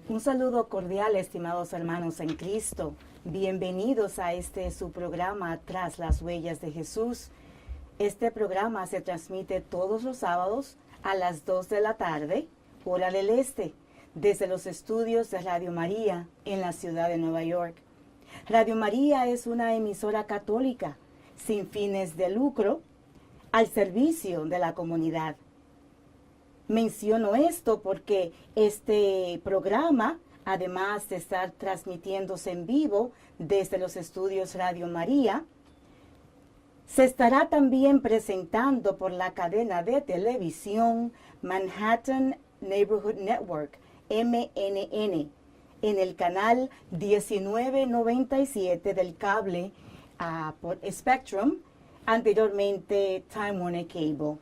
Un saludo cordial, estimados hermanos en Cristo. Bienvenidos a su programa Tras las Huellas de Jesús. Este programa se transmite todos los sábados a las 2 de la tarde, hora del este, desde los estudios de Radio María en la ciudad de Nueva York. Radio María es una emisora católica sin fines de lucro al servicio de la comunidad. Menciono esto porque este programa, además de estar transmitiéndose en vivo desde los estudios Radio María, se estará también presentando por la cadena de televisión Manhattan Neighborhood Network, MNN, en el canal 1997 del cable por Spectrum, anteriormente Time Warner Cable.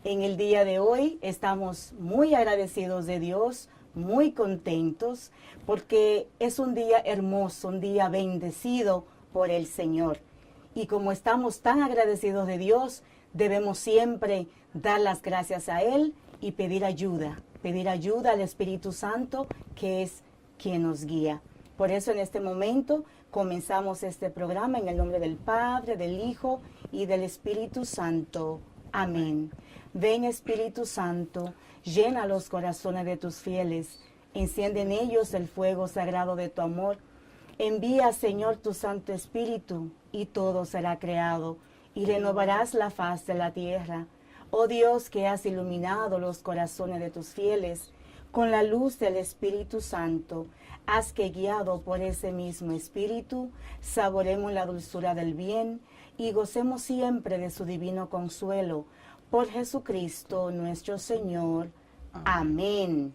En el día de hoy estamos muy agradecidos de Dios, muy contentos, porque es un día hermoso, un día bendecido por el Señor. Y como estamos tan agradecidos de Dios, debemos siempre dar las gracias a Él y pedir ayuda al Espíritu Santo, que es quien nos guía. Por eso en este momento comenzamos este programa en el nombre del Padre, del Hijo y del Espíritu Santo. Amén. Ven, Espíritu Santo, llena los corazones de tus fieles, enciende en ellos el fuego sagrado de tu amor. Envía, Señor, tu Santo Espíritu, y todo será creado, y renovarás la faz de la tierra. Oh Dios, que has iluminado los corazones de tus fieles, con la luz del Espíritu Santo, haz que, guiado por ese mismo Espíritu, saboremos la dulzura del bien, y gocemos siempre de su divino consuelo. Por Jesucristo nuestro Señor. Amén.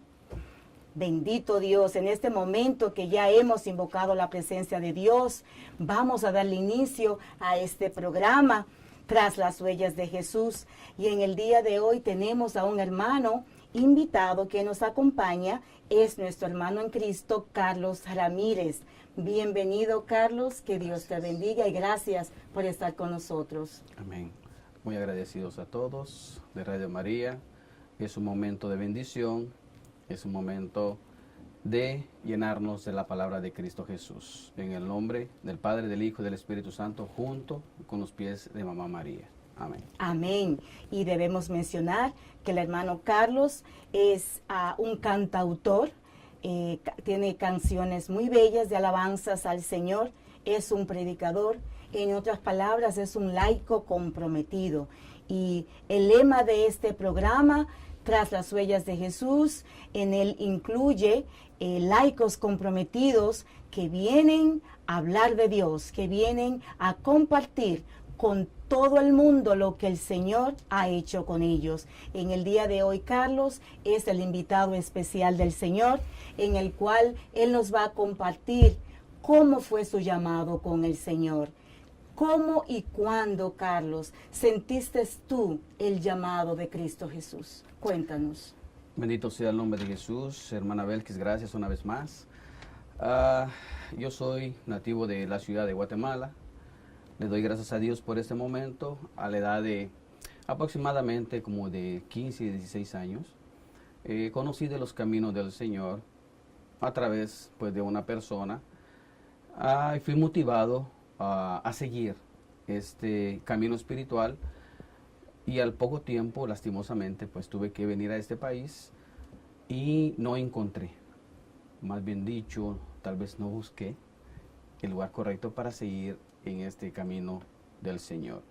Bendito Dios, en este momento que ya hemos invocado la presencia de Dios, vamos a darle inicio a este programa Tras las Huellas de Jesús. Y en el día de hoy tenemos a un hermano invitado que nos acompaña, es nuestro hermano en Cristo, Carlos Ramírez. Bienvenido, Carlos, que Dios te bendiga y gracias por estar con nosotros. Amén. Muy agradecidos a todos de Radio María. Es un momento de bendición, es un momento de llenarnos de la palabra de Cristo Jesús. En el nombre del Padre, del Hijo y del Espíritu Santo, junto con los pies de Mamá María. Amén. Amén. Y debemos mencionar que el hermano Carlos es un cantautor, tiene canciones muy bellas de alabanzas al Señor, es un predicador. En otras palabras, es un laico comprometido. Y el lema de este programa, Tras las Huellas de Jesús, en él incluye laicos comprometidos que vienen a hablar de Dios, que vienen a compartir con todo el mundo lo que el Señor ha hecho con ellos. En el día de hoy, Carlos es el invitado especial del Señor, en el cual Él nos va a compartir cómo fue su llamado con el Señor. ¿Cómo y cuándo, Carlos, sentiste tú el llamado de Cristo Jesús? Cuéntanos. Bendito sea el nombre de Jesús. Hermana Belkis, gracias una vez más. Yo soy nativo de la ciudad de Guatemala. Le doy gracias a Dios por este momento. A la edad de aproximadamente como de 15 y 16 años, conocí de los caminos del Señor a través pues, de una persona. Y fui motivado a seguir este camino espiritual, y al poco tiempo, lastimosamente, pues tuve que venir a este país y no encontré, más bien dicho, tal vez no busqué el lugar correcto para seguir en este camino del Señor.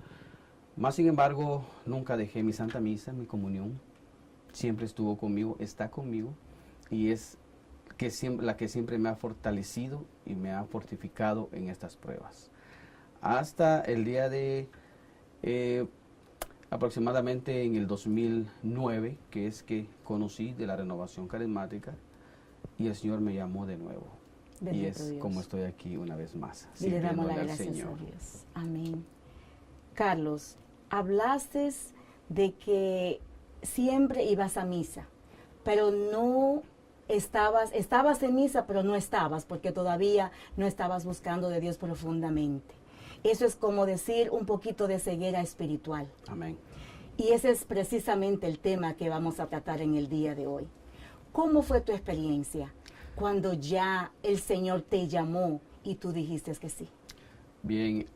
Más sin embargo, nunca dejé mi Santa Misa, mi comunión, siempre estuvo conmigo, está conmigo, y es la que siempre me ha fortalecido y me ha fortificado en estas pruebas. Hasta el día de aproximadamente en el 2009, que es que conocí de la renovación carismática y el Señor me llamó de nuevo. Bendito y es Dios. Como estoy aquí una vez más. Y le damos las al gracias Señor. a Dios. Amén. Carlos, hablaste de que siempre ibas a misa, pero no estabas en misa, pero no estabas, porque todavía no estabas buscando de Dios profundamente. Eso es como decir un poquito de ceguera espiritual. Amén. Y ese es precisamente el tema que vamos a tratar en el día de hoy. ¿Cómo fue tu experiencia? cuando ya el Señor te llamó y tú dijiste que sí? Bien,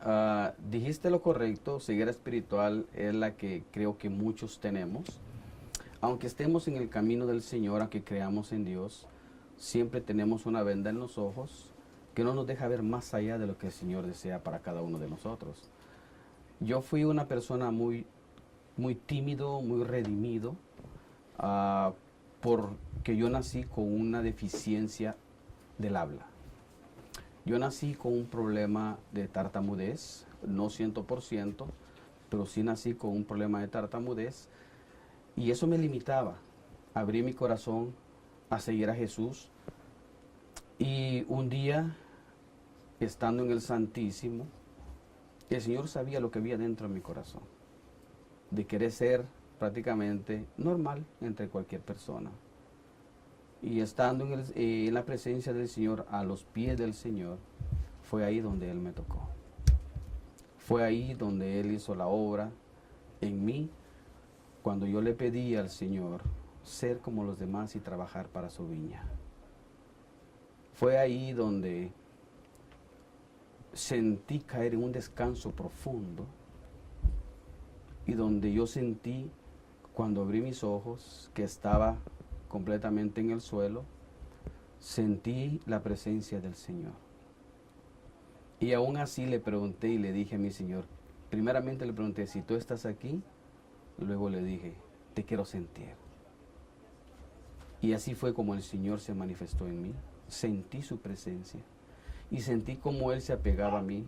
dijiste lo correcto, ceguera espiritual es la que creo que muchos tenemos. Aunque estemos en el camino del Señor, aunque creamos en Dios, siempre tenemos una venda en los ojos que no nos deja ver más allá de lo que el Señor desea para cada uno de nosotros. Yo fui una persona muy tímido, muy redimido, porque yo nací con una deficiencia del habla. Yo nací con un problema de tartamudez, no 100%, pero sí nací con un problema de tartamudez y eso me limitaba. Abrí mi corazón a seguir a Jesús y un día, estando en el Santísimo, el Señor sabía lo que había dentro de mi corazón, de querer ser prácticamente normal entre cualquier persona. Y estando en la presencia del Señor, a los pies del Señor, fue ahí donde Él me tocó. Fue ahí donde Él hizo la obra en mí, cuando yo le pedí al Señor ser como los demás y trabajar para su viña. Fue ahí donde sentí caer en un descanso profundo y donde yo sentí, cuando abrí mis ojos, que estaba completamente en el suelo, sentí la presencia del Señor. Y aún así le pregunté y le dije a mi Señor, primeramente le pregunté, si tú estás aquí, luego le dije, te quiero sentir. Y así fue como el Señor se manifestó en mí, sentí su presencia y sentí como Él se apegaba a mí.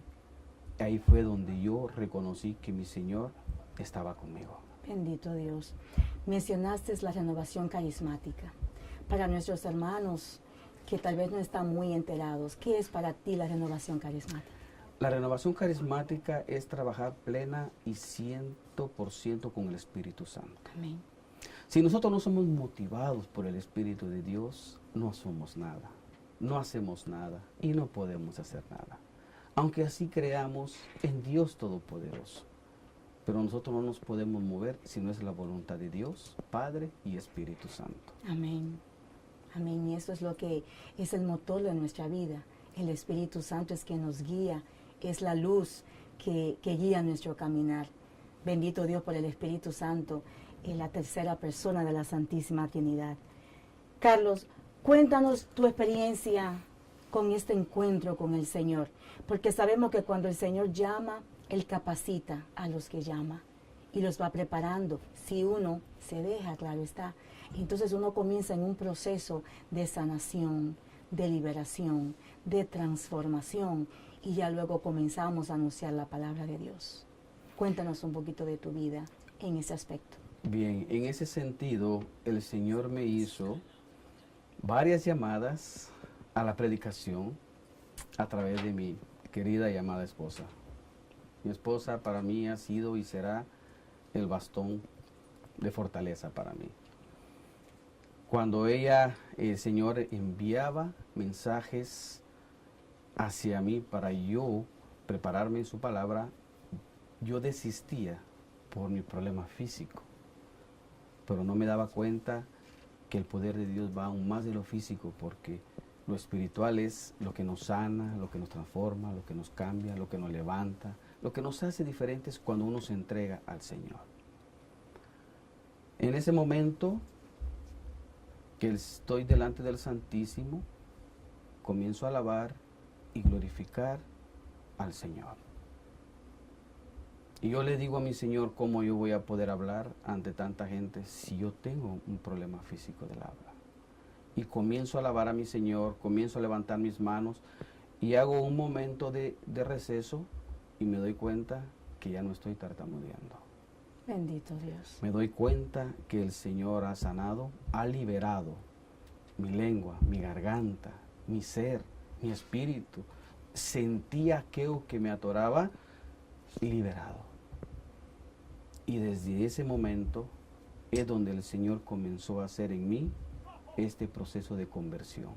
Ahí fue donde yo reconocí que mi Señor estaba conmigo. Bendito Dios. Mencionaste la renovación carismática. Para nuestros hermanos que tal vez no están muy enterados, ¿qué es para ti la renovación carismática? La renovación carismática es trabajar plena y 100% con el Espíritu Santo. Amén. Si nosotros no somos motivados por el Espíritu de Dios, no somos nada, no hacemos nada y no podemos hacer nada. Aunque así creamos en Dios Todopoderoso. Pero nosotros no nos podemos mover si no es la voluntad de Dios, Padre y Espíritu Santo. Amén. Amén. Y eso es lo que es el motor de nuestra vida. El Espíritu Santo es quien nos guía, es la luz que guía nuestro caminar. Bendito Dios por el Espíritu Santo, la tercera persona de la Santísima Trinidad. Carlos, cuéntanos tu experiencia con este encuentro con el Señor, porque sabemos que cuando el Señor llama, Él capacita a los que llama y los va preparando. Si uno se deja, claro está. Entonces uno comienza en un proceso de sanación, de liberación, de transformación y ya luego comenzamos a anunciar la palabra de Dios. Cuéntanos un poquito de tu vida en ese aspecto. Bien, en ese sentido, el Señor me hizo varias llamadas a la predicación a través de mi querida y amada esposa. Mi esposa para mí ha sido y será el bastón de fortaleza para mí. Cuando ella, el Señor enviaba mensajes hacia mí para yo prepararme en su palabra, yo desistía por mi problema físico. Pero no me daba cuenta que el poder de Dios va aún más de lo físico, porque lo espiritual es lo que nos sana, lo que nos transforma, lo que nos cambia, lo que nos levanta, lo que nos hace diferentes cuando uno se entrega al Señor. En ese momento que estoy delante del Santísimo, comienzo a alabar y glorificar al Señor. Y yo le digo a mi Señor, ¿cómo yo voy a poder hablar ante tanta gente si yo tengo un problema físico del habla? Y comienzo a alabar a mi Señor, comienzo a levantar mis manos y hago un momento de receso y me doy cuenta que ya no estoy tartamudeando. Bendito Dios. Me doy cuenta que el Señor ha sanado, ha liberado mi lengua, mi garganta, mi ser, mi espíritu. Sentí aquello que me atoraba liberado. Y desde ese momento es donde el Señor comenzó a hacer en mí este proceso de conversión.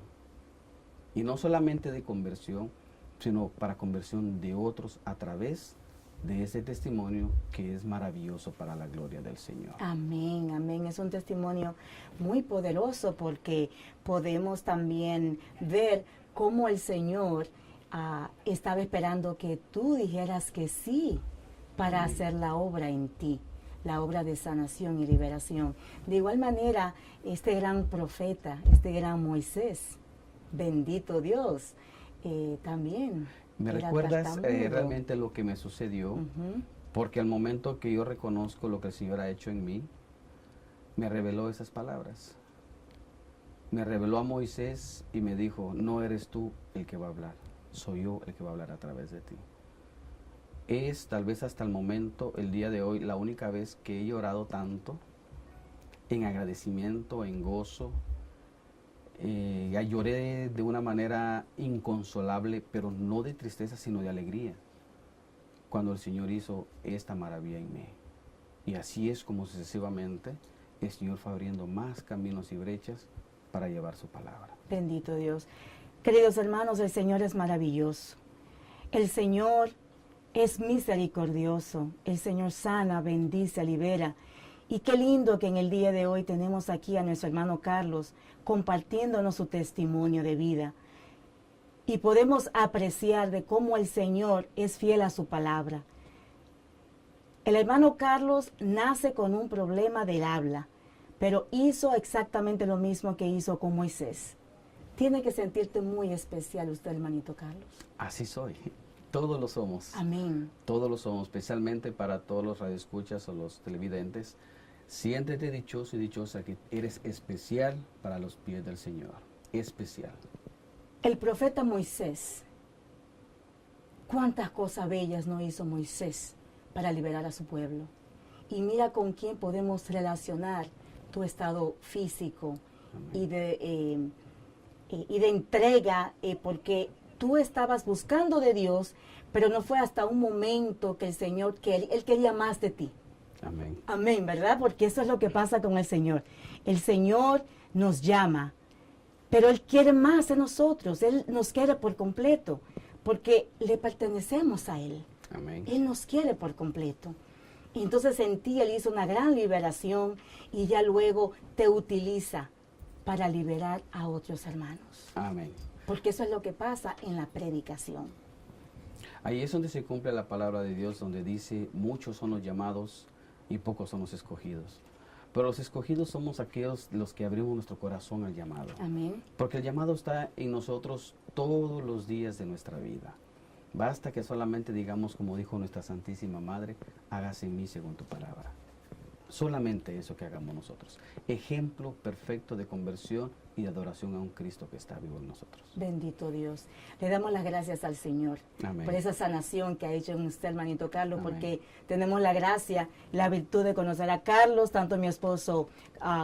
Y no solamente de conversión, sino para conversión de otros a través de ese testimonio que es maravilloso para la gloria del Señor. Amén, amén. Es un testimonio muy poderoso porque podemos también ver cómo el Señor estaba esperando que tú dijeras que sí para Amén. hacer la obra en ti, la obra de sanación y liberación. De igual manera, este gran profeta, este gran Moisés, bendito Dios, también ¿Me era recuerdas tartamudo. realmente lo que me sucedió? Ujú. Porque al momento que yo reconozco lo que el Señor ha hecho en mí, me reveló esas palabras. Me reveló a Moisés y me dijo, no eres tú el que va a hablar, soy yo el que va a hablar a través de ti. Es tal vez hasta el momento, el día de hoy, la única vez que he llorado tanto en agradecimiento, en gozo. Ya lloré de una manera inconsolable, pero no de tristeza, sino de alegría, cuando el Señor hizo esta maravilla en mí. Y así es como sucesivamente el Señor fue abriendo más caminos y brechas para llevar su palabra. Bendito Dios. Queridos hermanos, el Señor es maravilloso. El Señor es misericordioso. El Señor sana, bendice, libera. Y qué lindo que en el día de hoy tenemos aquí a nuestro hermano Carlos compartiéndonos su testimonio de vida. Y podemos apreciar de cómo el Señor es fiel a su palabra. El hermano Carlos nace con un problema del habla, pero hizo exactamente lo mismo que hizo con Moisés. Tiene que sentirte muy especial usted, hermanito Carlos. Así soy. Todos lo somos. Amén. Todos lo somos, especialmente para todos los radioescuchas o los televidentes. Siéntete dichoso y dichosa que eres especial para los pies del Señor. Especial. El profeta Moisés, cuántas cosas bellas no hizo Moisés para liberar a su pueblo. Y mira con quién podemos relacionar tu estado físico y de entrega, porque tú estabas buscando de Dios, pero no fue hasta un momento que el Señor, Él quería más de ti. Amén. Amén, ¿verdad? Porque eso es lo que pasa con el Señor. El Señor nos llama, pero Él quiere más de nosotros. Él nos quiere por completo, porque le pertenecemos a Él. Amén. Él nos quiere por completo. Y entonces en ti Él hizo una gran liberación y ya luego te utiliza para liberar a otros hermanos. Amén. Porque eso es lo que pasa en la predicación. Ahí es donde se cumple la palabra de Dios, donde dice, muchos son los llamados y pocos son los escogidos. Pero los escogidos somos aquellos los que abrimos nuestro corazón al llamado. Amén. Porque el llamado está en nosotros todos los días de nuestra vida. Basta que solamente digamos, como dijo nuestra Santísima Madre, hágase en mí según tu palabra. Solamente eso que hagamos nosotros. Ejemplo perfecto de conversión y de adoración a un Cristo que está vivo en nosotros. Bendito Dios. Le damos las gracias al Señor Amén. por esa sanación que ha hecho en usted, hermanito Carlos, Amén. porque tenemos la gracia, la virtud de conocer a Carlos, tanto mi esposo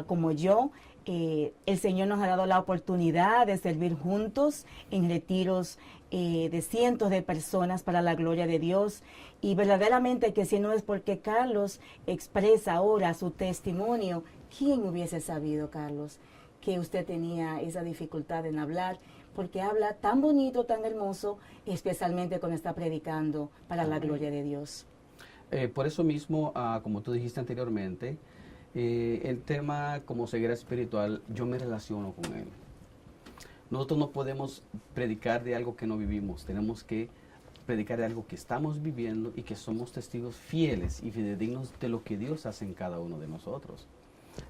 como yo. El Señor nos ha dado la oportunidad de servir juntos en retiros de cientos de personas para la gloria de Dios. Y verdaderamente que si no es porque Carlos expresa ahora su testimonio, ¿quién hubiese sabido, Carlos, que usted tenía esa dificultad en hablar? Porque habla tan bonito, tan hermoso, especialmente cuando está predicando para la gloria de Dios. Por eso mismo, como tú dijiste anteriormente, el tema como ceguera espiritual, yo me relaciono con él. Nosotros no podemos predicar de algo que no vivimos, tenemos que predicar de algo que estamos viviendo y que somos testigos fieles y fidedignos de lo que Dios hace en cada uno de nosotros.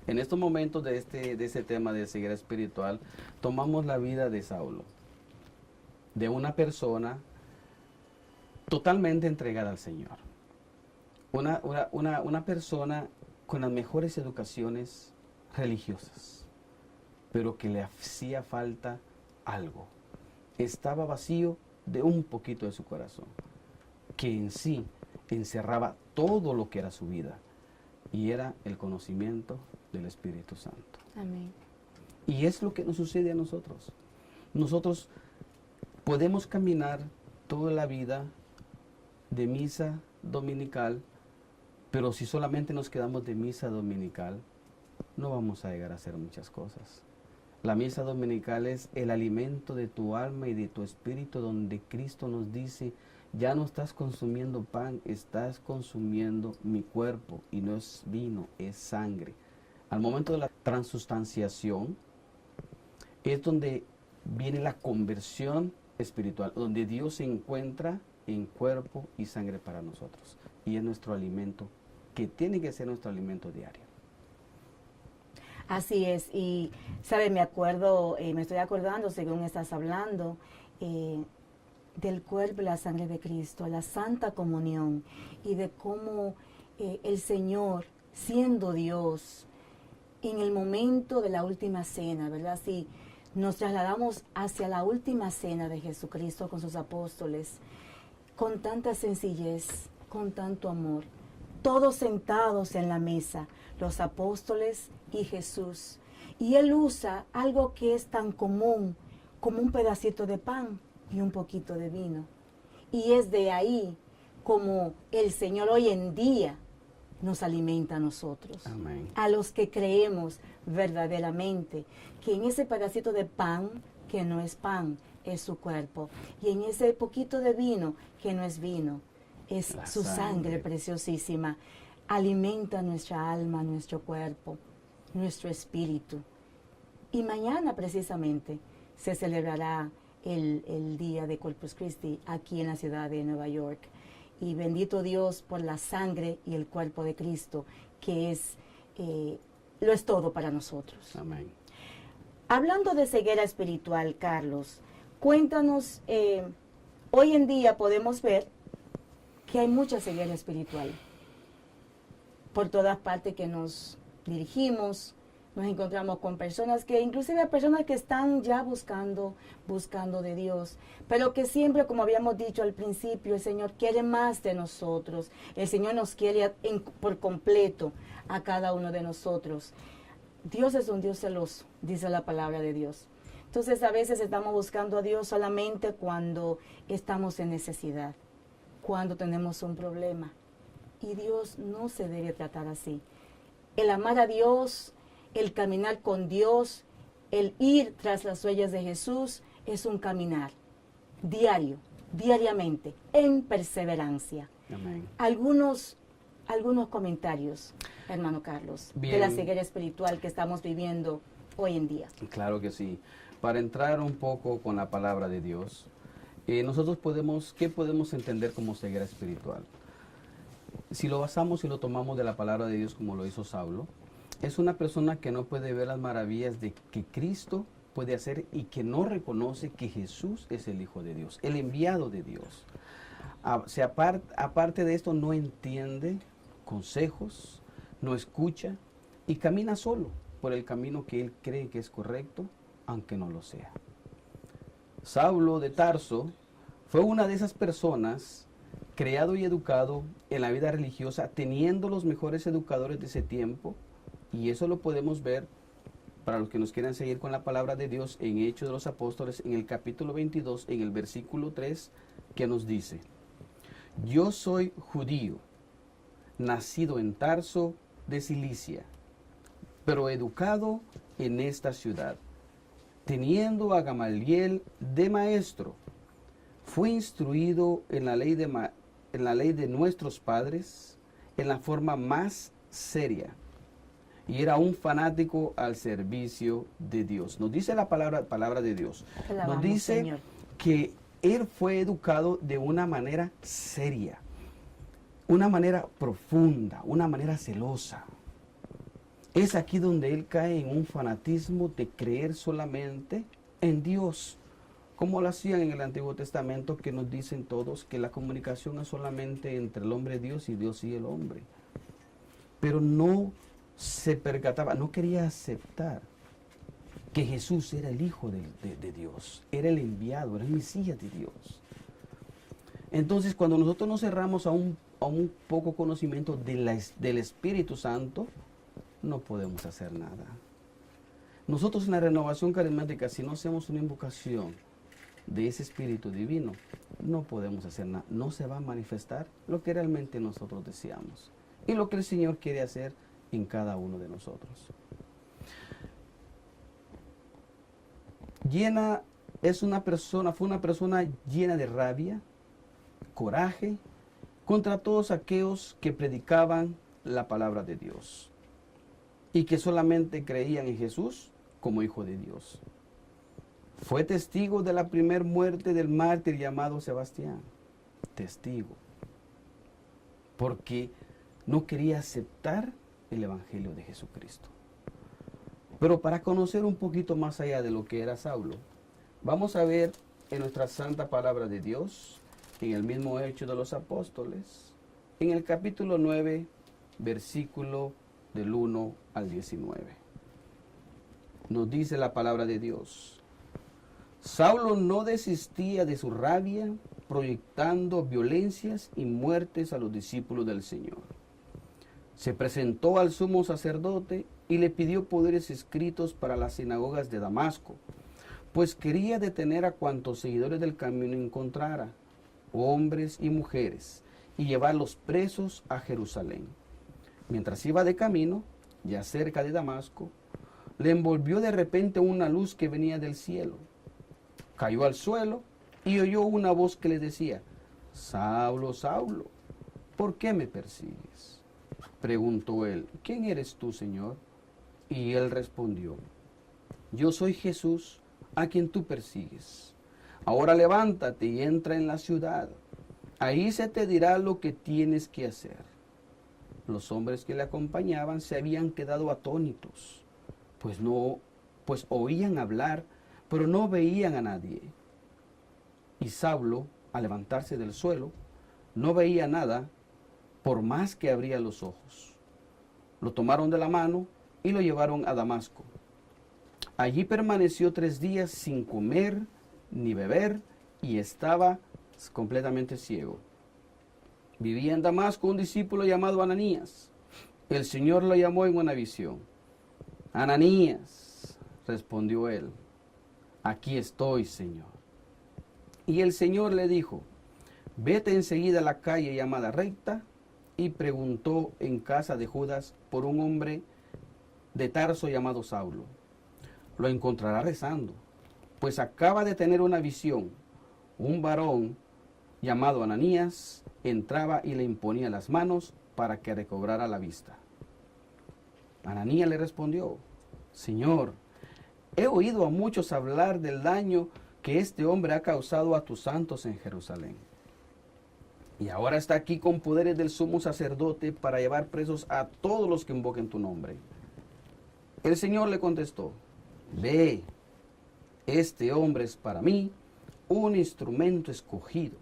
En estos momentos de este tema de ceguera espiritual, tomamos la vida de Saulo, de una persona totalmente entregada al Señor. Una persona con las mejores educaciones religiosas, pero que le hacía falta algo. Estaba vacío de un poquito de su corazón, que en sí encerraba todo lo que era su vida, y era el conocimiento del Espíritu Santo. Amén. Y es lo que nos sucede a nosotros. Nosotros podemos caminar toda la vida de misa dominical, pero si solamente nos quedamos de misa dominical, no vamos a llegar a hacer muchas cosas. La misa dominical es el alimento de tu alma y de tu espíritu, donde Cristo nos dice, ya no estás consumiendo pan, estás consumiendo mi cuerpo, y no es vino, es sangre. Al momento de la transustanciación es donde viene la conversión espiritual, donde Dios se encuentra en cuerpo y sangre para nosotros. Y es nuestro alimento, que tiene que ser nuestro alimento diario. Así es, y sabe, me estoy acordando, según estás hablando, del cuerpo y la sangre de Cristo, la santa comunión, y de cómo el Señor, siendo Dios, en el momento de la última cena, ¿verdad? Si nos trasladamos hacia la última cena de Jesucristo con sus apóstoles, con tanta sencillez, con tanto amor, todos sentados en la mesa, los apóstoles y Jesús. Y Él usa algo que es tan común como un pedacito de pan y un poquito de vino. Y es de ahí como el Señor hoy en día nos alimenta a nosotros. Amén. A los que creemos verdaderamente que en ese pedacito de pan, que no es pan, es su cuerpo. Y en ese poquito de vino, que no es vino, es su sangre preciosísima. Alimenta nuestra alma, nuestro cuerpo, nuestro espíritu. Y mañana precisamente se celebrará el día de Corpus Christi aquí en la ciudad de Nueva York. Y bendito Dios por la sangre y el cuerpo de Cristo, que lo es todo para nosotros. Amén. Hablando de ceguera espiritual, Carlos, cuéntanos, hoy en día podemos ver que hay mucha ceguera espiritual. Por todas partes que nos dirigimos, nos encontramos con personas que, inclusive personas que están ya buscando de Dios, pero que siempre, como habíamos dicho al principio, el Señor quiere más de nosotros. El Señor nos quiere por completo a cada uno de nosotros. Dios es un Dios celoso, dice la palabra de Dios. Entonces a veces estamos buscando a Dios solamente cuando estamos en necesidad, cuando tenemos un problema. Y Dios no se debe tratar así. El amar a Dios, el caminar con Dios, el ir tras las huellas de Jesús, es un caminar diariamente, en perseverancia. Amén. Algunos comentarios, hermano Carlos, Bien. de la ceguera espiritual que estamos viviendo hoy en día. Claro que sí. Para entrar un poco con la palabra de Dios, nosotros ¿qué podemos entender como ceguera espiritual? Si lo basamos y lo tomamos de la palabra de Dios como lo hizo Saulo, es una persona que no puede ver las maravillas de que Cristo puede hacer y que no reconoce que Jesús es el Hijo de Dios, el enviado de Dios. Aparte de esto, no entiende consejos, no escucha y camina solo por el camino que él cree que es correcto, aunque no lo sea. Saulo de Tarso fue una de esas personas creado y educado en la vida religiosa, teniendo los mejores educadores de ese tiempo, y eso lo podemos ver para los que nos quieran seguir con la palabra de Dios en Hechos de los Apóstoles, en el capítulo 22, en el versículo 3, que nos dice: yo soy judío, nacido en Tarso de Cilicia, pero educado en esta ciudad, teniendo a Gamaliel de maestro, fui instruido en la ley de nuestros padres, en la forma más seria, y era un fanático al servicio de Dios. Nos dice la palabra de Dios. Nos dice, Señor, que él fue educado de una manera seria, una manera profunda, una manera celosa. Es aquí donde él cae en un fanatismo de creer solamente en Dios, como lo hacían en el Antiguo Testamento, que nos dicen todos que la comunicación es solamente entre el hombre y Dios y el hombre. Pero no se percataba, no quería aceptar que Jesús era el Hijo de Dios, era el enviado, era el Mesías de Dios. Entonces, cuando nosotros nos cerramos a un poco conocimiento del Espíritu Santo, no podemos hacer nada. Nosotros en la renovación carismática, si no hacemos una invocación de ese Espíritu Divino, no podemos hacer nada. No se va a manifestar lo que realmente nosotros deseamos y lo que el Señor quiere hacer en cada uno de nosotros. Fue una persona llena de rabia, coraje contra todos aquellos que predicaban la palabra de Dios y que solamente creían en Jesús como Hijo de Dios. Fue testigo de la primer muerte del mártir llamado Sebastián. Testigo. Porque no quería aceptar el Evangelio de Jesucristo. Pero para conocer un poquito más allá de lo que era Saulo, vamos a ver en nuestra santa palabra de Dios, en el mismo Hecho de los Apóstoles, en el capítulo 9, versículo del 1 al 19. Nos dice la palabra de Dios: Saulo no desistía de su rabia, proyectando violencias y muertes a los discípulos del Señor. Se presentó al sumo sacerdote y le pidió poderes escritos para las sinagogas de Damasco, pues quería detener a cuantos seguidores del camino encontrara, hombres y mujeres, y llevarlos presos a Jerusalén. Mientras iba de camino, ya cerca de Damasco, le envolvió de repente una luz que venía del cielo. Cayó al suelo y oyó una voz que le decía: Saulo, Saulo, ¿por qué me persigues? Preguntó él: ¿quién eres tú, Señor? Y él respondió: yo soy Jesús, a quien tú persigues. Ahora levántate y entra en la ciudad. Ahí se te dirá lo que tienes que hacer. Los hombres que le acompañaban se habían quedado atónitos, pues oían hablar, pero no veían a nadie. Y Saulo, al levantarse del suelo, no veía nada, por más que abría los ojos. Lo tomaron de la mano y lo llevaron a Damasco. Allí permaneció 3 días sin comer ni beber y estaba completamente ciego. Vivía en Damasco un discípulo llamado Ananías. El Señor lo llamó en una visión. Ananías, respondió él. Aquí estoy, Señor. Y el Señor le dijo: vete enseguida a la calle llamada Recta y preguntó en casa de Judas por un hombre de Tarso llamado Saulo. Lo encontrará rezando, pues acaba de tener una visión. Un varón llamado Ananías entraba y le imponía las manos para que recobrara la vista. Ananías le respondió: Señor, he oído a muchos hablar del daño que este hombre ha causado a tus santos en Jerusalén. Y ahora está aquí con poderes del sumo sacerdote para llevar presos a todos los que invoquen tu nombre. El Señor le contestó: ve, este hombre es para mí un instrumento escogido,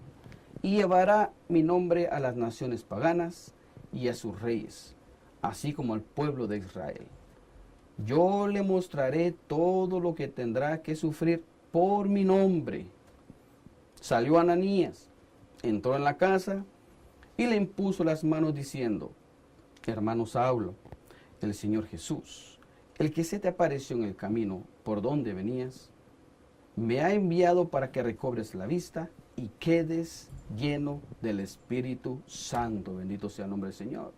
y llevará mi nombre a las naciones paganas y a sus reyes, así como al pueblo de Israel. Yo le mostraré todo lo que tendrá que sufrir por mi nombre. Salió Ananías, entró en la casa y le impuso las manos diciendo: hermano Saulo, el Señor Jesús, el que se te apareció en el camino por donde venías, me ha enviado para que recobres la vista y quedes lleno del Espíritu Santo. Bendito sea el nombre del Señor.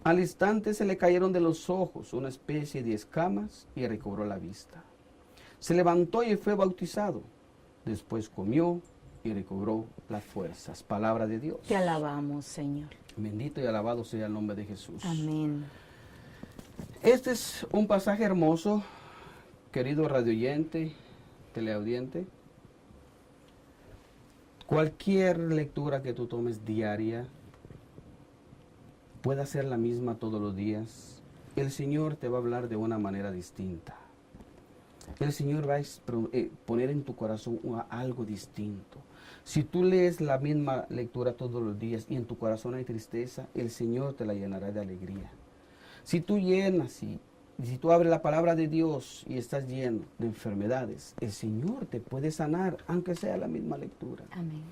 Al instante se le cayeron de los ojos una especie de escamas y recobró la vista. Se levantó y fue bautizado. Después comió y recobró las fuerzas. Palabra de Dios. Te alabamos, Señor. Bendito y alabado sea el nombre de Jesús. Amén. Este es un pasaje hermoso, querido radioyente, teleaudiente. Cualquier lectura que tú tomes diaria puede ser la misma todos los días. El Señor te va a hablar de una manera distinta. El Señor va a poner en tu corazón algo distinto. Si tú lees la misma lectura todos los días y en tu corazón hay tristeza, el Señor te la llenará de alegría. Si tú llenas y si tú abres la palabra de Dios y estás lleno de enfermedades, el Señor te puede sanar, aunque sea la misma lectura. Amén.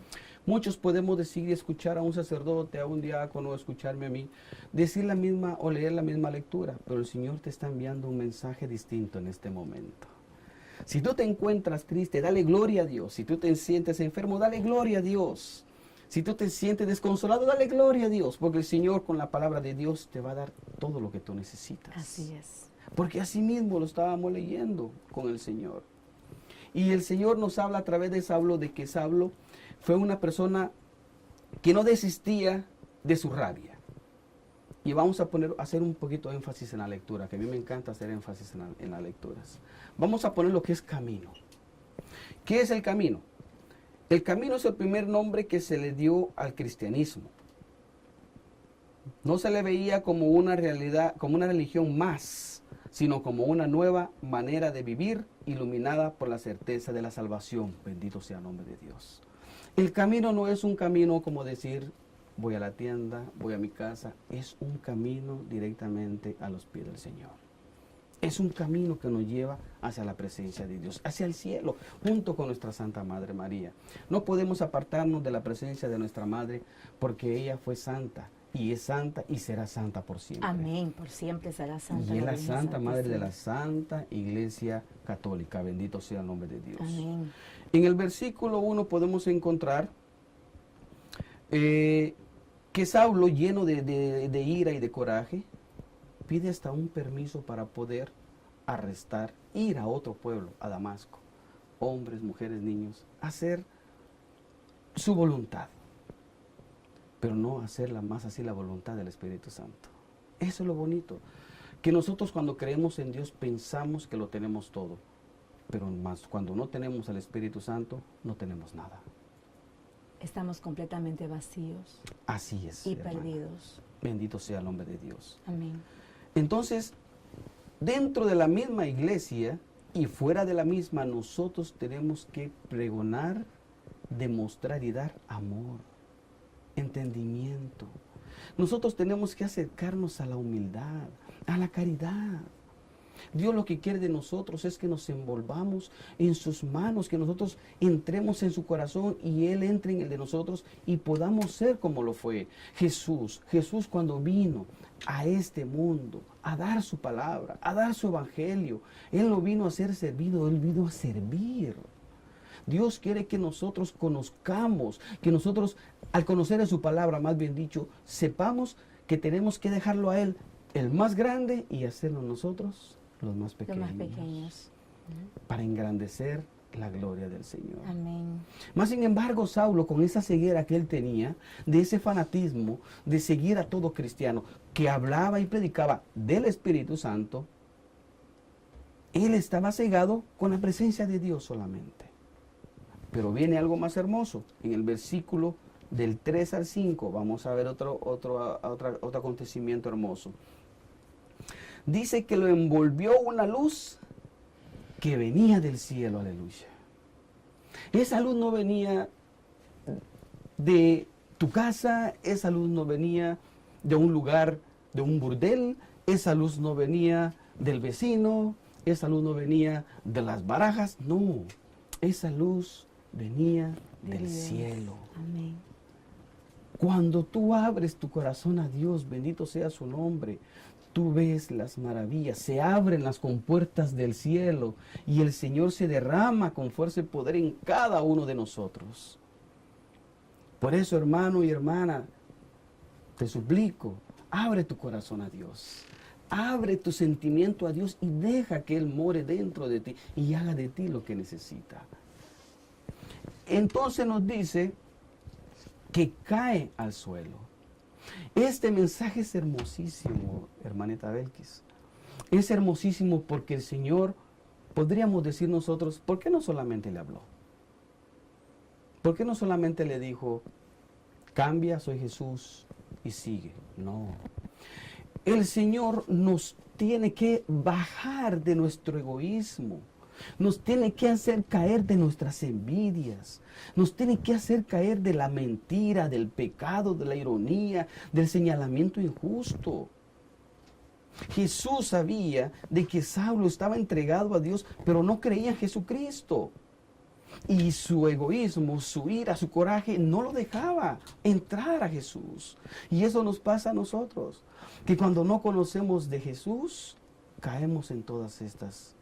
Muchos podemos decir y escuchar a un sacerdote, a un diácono, escucharme a mí, decir la misma o leer la misma lectura, pero el Señor te está enviando un mensaje distinto en este momento. Si tú te encuentras triste, dale gloria a Dios. Si tú te sientes enfermo, dale gloria a Dios. Si tú te sientes desconsolado, dale gloria a Dios, porque el Señor con la palabra de Dios te va a dar todo lo que tú necesitas. Así es. Porque así mismo lo estábamos leyendo con el Señor. Y el Señor nos habla a través de Saulo, de que Saulo fue una persona que no desistía de su rabia. Y vamos a hacer un poquito de énfasis en la lectura, que a mí me encanta hacer énfasis en las lecturas. Vamos a poner lo que es camino. ¿Qué es el camino? El camino es el primer nombre que se le dio al cristianismo. No se le veía como una realidad, como una religión más, sino como una nueva manera de vivir iluminada por la certeza de la salvación. Bendito sea el nombre de Dios. El camino no es un camino como decir, voy a la tienda, voy a mi casa. Es un camino directamente a los pies del Señor. Es un camino que nos lleva hacia la presencia de Dios, hacia el cielo, junto con nuestra Santa Madre María. No podemos apartarnos de la presencia de nuestra Madre porque ella fue santa. Y es santa y será santa por siempre. Amén, por siempre será santa. Y es la Santa Madre de la Santa Iglesia Católica. Bendito sea el nombre de Dios. Amén. En el versículo 1 podemos encontrar que Saulo, lleno de ira y de coraje, pide hasta un permiso para poder arrestar, ir a otro pueblo, a Damasco. Hombres, mujeres, niños, hacer su voluntad. Pero no hacerla más así la voluntad del Espíritu Santo. Eso es lo bonito. Que nosotros cuando creemos en Dios pensamos que lo tenemos todo. Pero más cuando no tenemos al Espíritu Santo, no tenemos nada. Estamos completamente vacíos Así es, y hermana. perdidos. Bendito sea el nombre de Dios. Amén. Entonces, dentro de la misma iglesia y fuera de la misma, nosotros tenemos que pregonar, demostrar y dar amor, entendimiento. Nosotros tenemos que acercarnos a la humildad, a la caridad. Dios lo que quiere de nosotros es que nos envolvamos en sus manos, que nosotros entremos en su corazón y Él entre en el de nosotros y podamos ser como lo fue Jesús. Jesús cuando vino a este mundo a dar su palabra, a dar su evangelio, Él no vino a ser servido, Él vino a servir. Dios quiere que nosotros conozcamos, que nosotros al conocer en su palabra, más bien dicho, sepamos que tenemos que dejarlo a Él, el más grande, y hacerlo nosotros los más pequeños. Los más pequeños. Para engrandecer la gloria del Señor. Amén. Más sin embargo, Saulo, con esa ceguera que él tenía, de ese fanatismo, de seguir a todo cristiano, que hablaba y predicaba del Espíritu Santo, él estaba cegado con la presencia de Dios solamente. Pero viene algo más hermoso. En el versículo del 3 al 5, vamos a ver otro acontecimiento hermoso. Dice que lo envolvió una luz que venía del cielo, aleluya. Esa luz no venía de tu casa, esa luz no venía de un lugar, de un burdel, esa luz no venía del vecino, esa luz no venía de las barajas, no, esa luz venía del cielo. Amén. Cuando tú abres tu corazón a Dios, bendito sea su nombre, tú ves las maravillas, se abren las compuertas del cielo y el Señor se derrama con fuerza y poder en cada uno de nosotros. Por eso, hermano y hermana, te suplico, abre tu corazón a Dios, abre tu sentimiento a Dios y deja que Él more dentro de ti y haga de ti lo que necesita. Entonces nos dice que cae al suelo. Este mensaje es hermosísimo, hermanita Belkis. Es hermosísimo porque el Señor, podríamos decir nosotros, ¿por qué no solamente le habló? ¿Por qué no solamente le dijo, cambia, soy Jesús y sigue? No. El Señor nos tiene que bajar de nuestro egoísmo. Nos tiene que hacer caer de nuestras envidias. Nos tiene que hacer caer de la mentira, del pecado, de la ironía, del señalamiento injusto. Jesús sabía de que Saulo estaba entregado a Dios, pero no creía en Jesucristo. Y su egoísmo, su ira, su coraje no lo dejaba entrar a Jesús. Y eso nos pasa a nosotros, que cuando no conocemos de Jesús, caemos en todas estas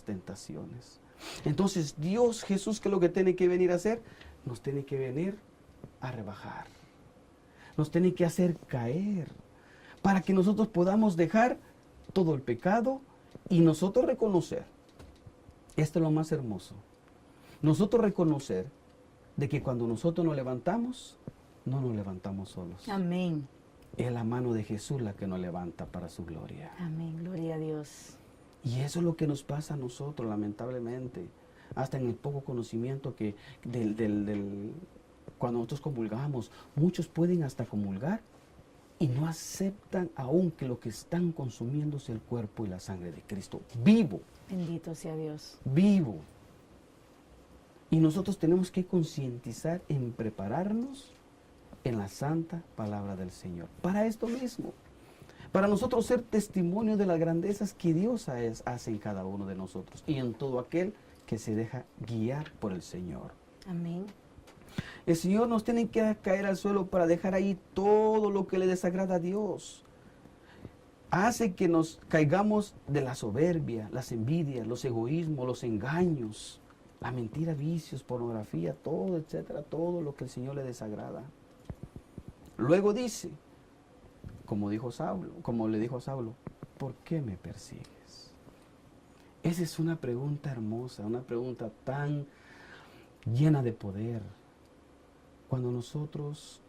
tentaciones. Entonces Dios, Jesús, ¿qué es lo que tiene que venir a hacer? Nos tiene que venir a rebajar. Nos tiene que hacer caer para que nosotros podamos dejar todo el pecado y nosotros reconocer. Esto es lo más hermoso. Nosotros reconocer de que cuando nosotros nos levantamos, no nos levantamos solos. Amén. Es la mano de Jesús la que nos levanta para su gloria. Amén. Gloria a Dios. Y eso es lo que nos pasa a nosotros, lamentablemente. Hasta en el poco conocimiento que cuando nosotros comulgamos, muchos pueden hasta comulgar y no aceptan aún que lo que están consumiendo es el cuerpo y la sangre de Cristo vivo. Bendito sea Dios. Vivo. Y nosotros tenemos que concientizar en prepararnos en la santa palabra del Señor. Para esto mismo. Para nosotros ser testimonio de las grandezas que Dios hace en cada uno de nosotros y en todo aquel que se deja guiar por el Señor. Amén. El Señor nos tiene que caer al suelo para dejar ahí todo lo que le desagrada a Dios. Hace que nos caigamos de la soberbia, las envidias, los egoísmos, los engaños, la mentira, vicios, pornografía, todo, etcétera, todo lo que el Señor le desagrada. Luego dice, como le dijo a Saulo, ¿por qué me persigues? Esa es una pregunta hermosa, una pregunta tan llena de poder. Cuando nosotros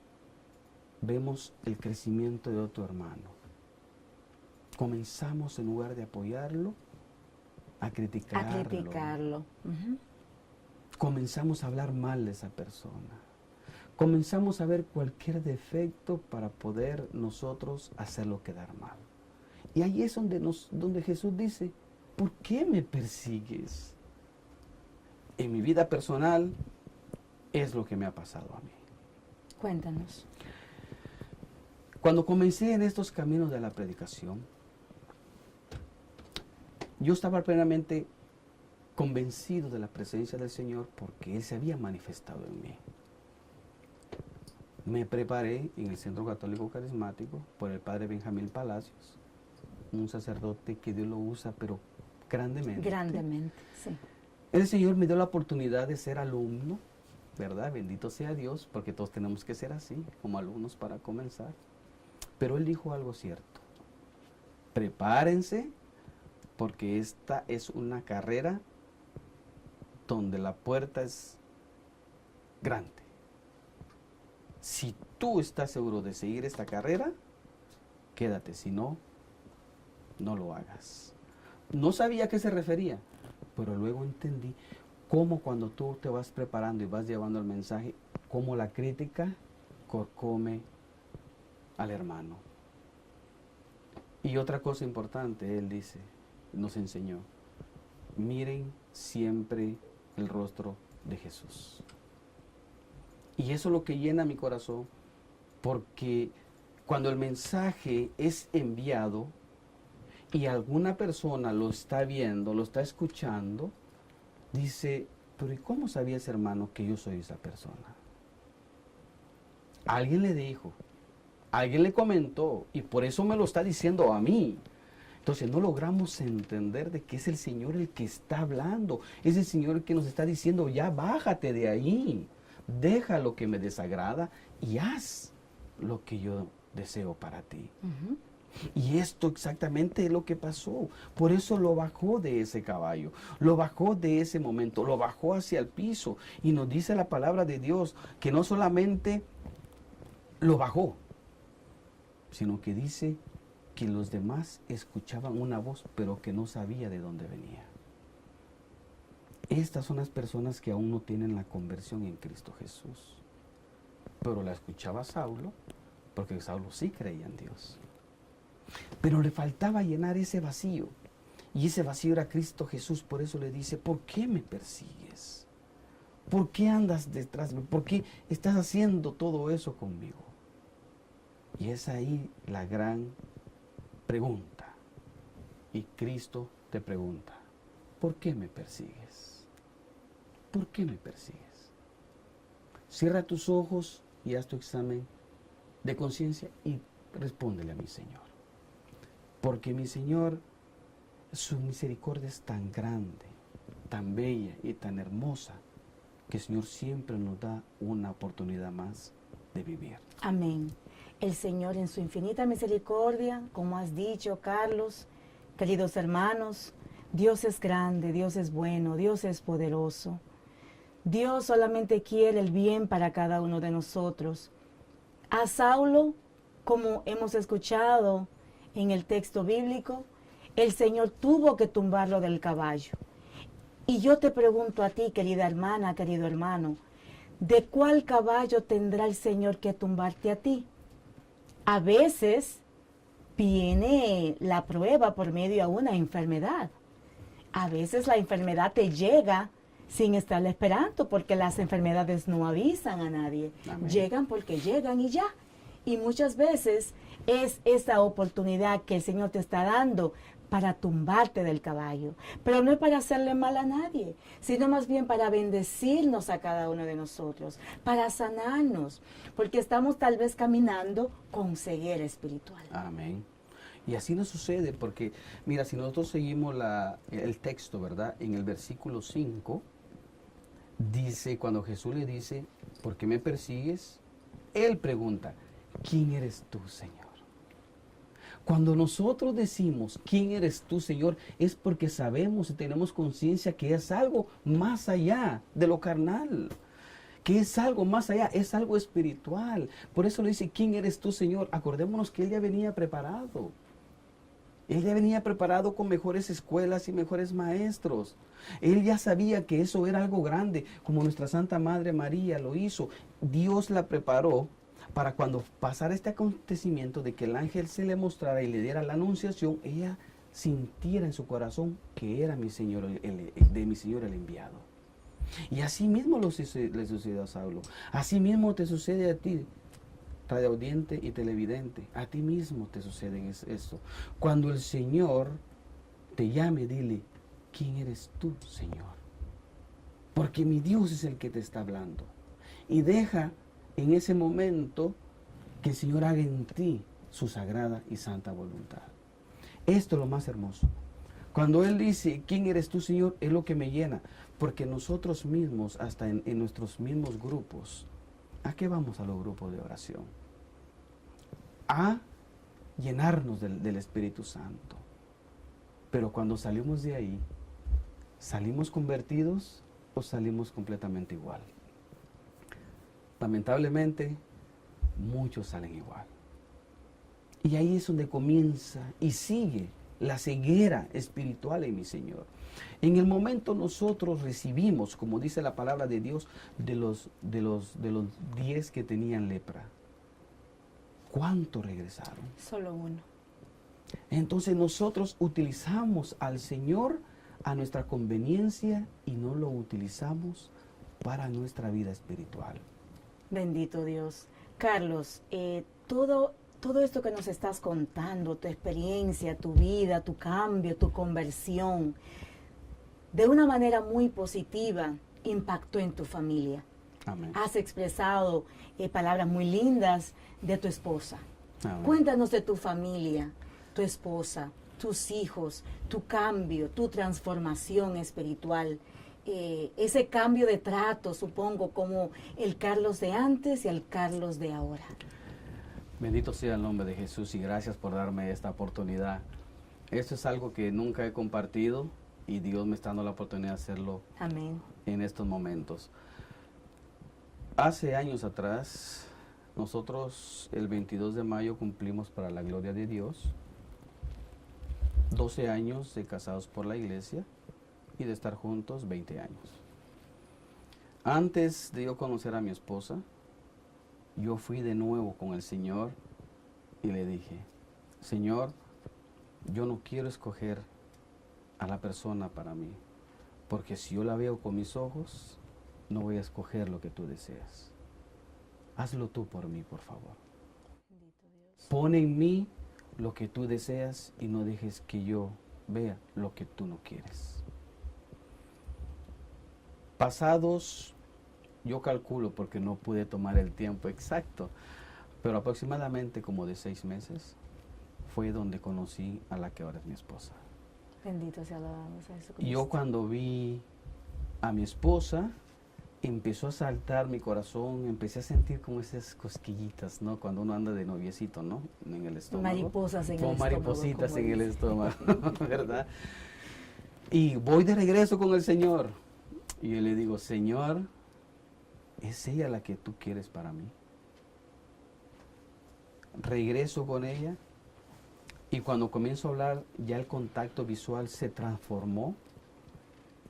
vemos el crecimiento de otro hermano, comenzamos en lugar de apoyarlo, a criticarlo. A criticarlo. Ujú. Comenzamos a hablar mal de esa persona. Comenzamos a ver cualquier defecto para poder nosotros hacerlo quedar mal. Y ahí es donde Jesús dice, ¿por qué me persigues? En mi vida personal es lo que me ha pasado a mí. Cuéntanos. Cuando comencé en estos caminos de la predicación, yo estaba plenamente convencido de la presencia del Señor porque Él se había manifestado en mí. Me preparé en el Centro Católico Carismático por el Padre Benjamín Palacios, un sacerdote que Dios lo usa, pero grandemente. Grandemente, sí. El Señor me dio la oportunidad de ser alumno, ¿verdad? Bendito sea Dios, porque todos tenemos que ser así, como alumnos para comenzar. Pero Él dijo algo cierto. Prepárense, porque esta es una carrera donde la puerta es grande. Si tú estás seguro de seguir esta carrera, quédate, si no, no lo hagas. No sabía a qué se refería, pero luego entendí cómo cuando tú te vas preparando y vas llevando el mensaje, cómo la crítica corcome al hermano. Y otra cosa importante, él dice, nos enseñó, miren siempre el rostro de Jesús. Y eso es lo que llena mi corazón, porque cuando el mensaje es enviado y alguna persona lo está viendo, lo está escuchando, dice, pero ¿y cómo sabía ese hermano que yo soy esa persona? Alguien le dijo, alguien le comentó y por eso me lo está diciendo a mí. Entonces no logramos entender de que es el Señor el que está hablando, es el Señor el que nos está diciendo, ya bájate de ahí. Deja lo que me desagrada y haz lo que yo deseo para ti. Ujú. Y esto exactamente es lo que pasó. Por eso lo bajó de ese caballo, lo bajó de ese momento, lo bajó hacia el piso. Y nos dice la palabra de Dios que no solamente lo bajó, sino que dice que los demás escuchaban una voz, pero que no sabía de dónde venía. Estas son las personas que aún no tienen la conversión en Cristo Jesús. Pero la escuchaba Saulo, porque Saulo sí creía en Dios. Pero le faltaba llenar ese vacío. Y ese vacío era Cristo Jesús. Por eso le dice, ¿por qué me persigues? ¿Por qué andas detrás de mí? ¿Por qué estás haciendo todo eso conmigo? Y es ahí la gran pregunta. Y Cristo te pregunta, ¿por qué me persigues? ¿Por qué me persigues? Cierra tus ojos y haz tu examen de conciencia y respóndele a mi Señor. Porque mi Señor, su misericordia es tan grande, tan bella y tan hermosa, que el Señor siempre nos da una oportunidad más de vivir. Amén. El Señor en su infinita misericordia, como has dicho, Carlos, queridos hermanos, Dios es grande, Dios es bueno, Dios es poderoso. Dios solamente quiere el bien para cada uno de nosotros. A Saulo, como hemos escuchado en el texto bíblico, el Señor tuvo que tumbarlo del caballo. Y yo te pregunto a ti, querida hermana, querido hermano, ¿de cuál caballo tendrá el Señor que tumbarte a ti? A veces viene la prueba por medio de una enfermedad. A veces la enfermedad te llega sin estarla esperando, porque las enfermedades no avisan a nadie. Amén. Llegan porque llegan y ya. Y muchas veces es esa oportunidad que el Señor te está dando para tumbarte del caballo. Pero no es para hacerle mal a nadie, sino más bien para bendecirnos a cada uno de nosotros, para sanarnos, porque estamos tal vez caminando con ceguera espiritual. Amén. Y así nos sucede porque, mira, si nosotros seguimos el texto, ¿verdad? En el versículo 5, dice, cuando Jesús le dice, ¿por qué me persigues? Él pregunta, ¿quién eres tú, Señor? Cuando nosotros decimos, ¿quién eres tú, Señor? Es porque sabemos y tenemos conciencia que es algo más allá de lo carnal. Que es algo más allá, es algo espiritual. Por eso le dice, ¿quién eres tú, Señor? Acordémonos que Él ya venía preparado. Él ya venía preparado con mejores escuelas y mejores maestros. Él ya sabía que eso era algo grande, como nuestra Santa Madre María lo hizo. Dios la preparó para cuando pasara este acontecimiento de que el ángel se le mostrara y le diera la anunciación, ella sintiera en su corazón que era mi Señor, de mi Señor el enviado. Y así mismo le sucedió a Saulo. Así mismo te sucede a ti, radioaudiente y televidente. A ti mismo te sucede esto. Cuando el Señor te llame, dile, ¿quién eres tú, Señor? Porque mi Dios es el que te está hablando. Y deja en ese momento que el Señor haga en ti su sagrada y santa voluntad. Esto es lo más hermoso. Cuando Él dice, ¿quién eres tú, Señor? Es lo que me llena. Porque nosotros mismos, hasta en nuestros mismos grupos, ¿a qué vamos a los grupos de oración? A llenarnos del Espíritu Santo. Pero cuando salimos de ahí, ¿salimos convertidos o salimos completamente igual? Lamentablemente, muchos salen igual. Y ahí es donde comienza y sigue la ceguera espiritual en mi Señor. En el momento nosotros recibimos, como dice la palabra de Dios, de los 10 que tenían lepra. ¿Cuántos regresaron? Solo uno. Entonces nosotros utilizamos al Señor a nuestra conveniencia y no lo utilizamos para nuestra vida espiritual. Bendito Dios. Carlos, todo esto que nos estás contando, tu experiencia, tu vida, tu cambio, tu conversión, de una manera muy positiva, impactó en tu familia. Amén. Has expresado palabras muy lindas de tu esposa. Amén. Cuéntanos de tu familia, tu esposa, tus hijos, tu cambio, tu transformación espiritual. Ese cambio de trato, supongo, como el Carlos de antes y el Carlos de ahora. Bendito sea el nombre de Jesús y gracias por darme esta oportunidad. Esto es algo que nunca he compartido y Dios me está dando la oportunidad de hacerlo. Amén. En estos momentos. Hace años atrás, nosotros el 22 de mayo cumplimos, para la gloria de Dios, 12 años de casados por la iglesia y de estar juntos 20 años. Antes de yo conocer a mi esposa, yo fui de nuevo con el Señor y le dije, Señor, yo no quiero escoger a la persona para mí, porque si yo la veo con mis ojos, no voy a escoger lo que tú deseas. Hazlo tú por mí, por favor. Pon en mí lo que tú deseas y no dejes que yo vea lo que tú no quieres. Pasados, yo calculo porque no pude tomar el tiempo exacto, pero aproximadamente como de 6 meses fue donde conocí a la que ahora es mi esposa. Bendito sea la alabanza de Jesucristo. Y yo cuando vi a mi esposa, empezó a saltar mi corazón, empecé a sentir como esas cosquillitas, ¿no? Cuando uno anda de noviecito, ¿no? En el estómago. Mariposas en el como estómago. maripositas como en el dice. estómago, ¿verdad? Y voy de regreso con el Señor. Y yo le digo, Señor, ¿es ella la que tú quieres para mí? regreso con ella y cuando comienzo a hablar ya el contacto visual se transformó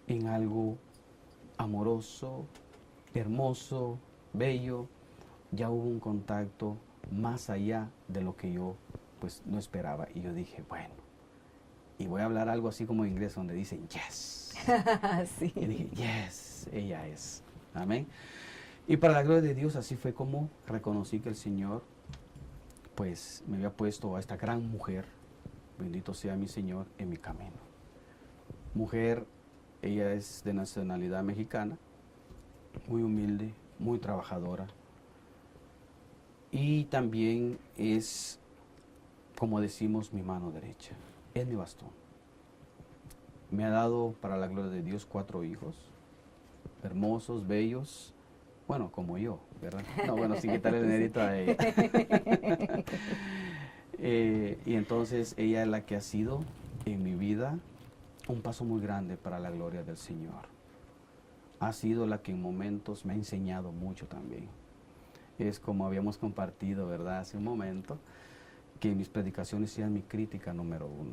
en algo amoroso, hermoso, bello. Ya hubo un contacto más allá de lo que yo pues no esperaba. Y yo dije, bueno, y voy a hablar algo así como en inglés donde dicen yes. Sí. Y dije, yes, ella es. Amén. Y para la gloria de Dios así fue como reconocí que el Señor pues me había puesto a esta gran mujer, bendito sea mi Señor, en mi camino. Mujer, ella es de nacionalidad mexicana, muy humilde, muy trabajadora. Y también es, como decimos, mi mano derecha, es mi bastón. Me ha dado, para la gloria de Dios, 4 hijos, hermosos, bellos, bueno, como yo, ¿verdad? No, bueno, sin quitarle el mérito a ella. Y entonces ella es la que ha sido en mi vida un paso muy grande para la gloria del Señor. Ha sido la que en momentos me ha enseñado mucho también. Es como habíamos compartido, ¿verdad? Hace un momento, que mis predicaciones sean mi crítica número 1.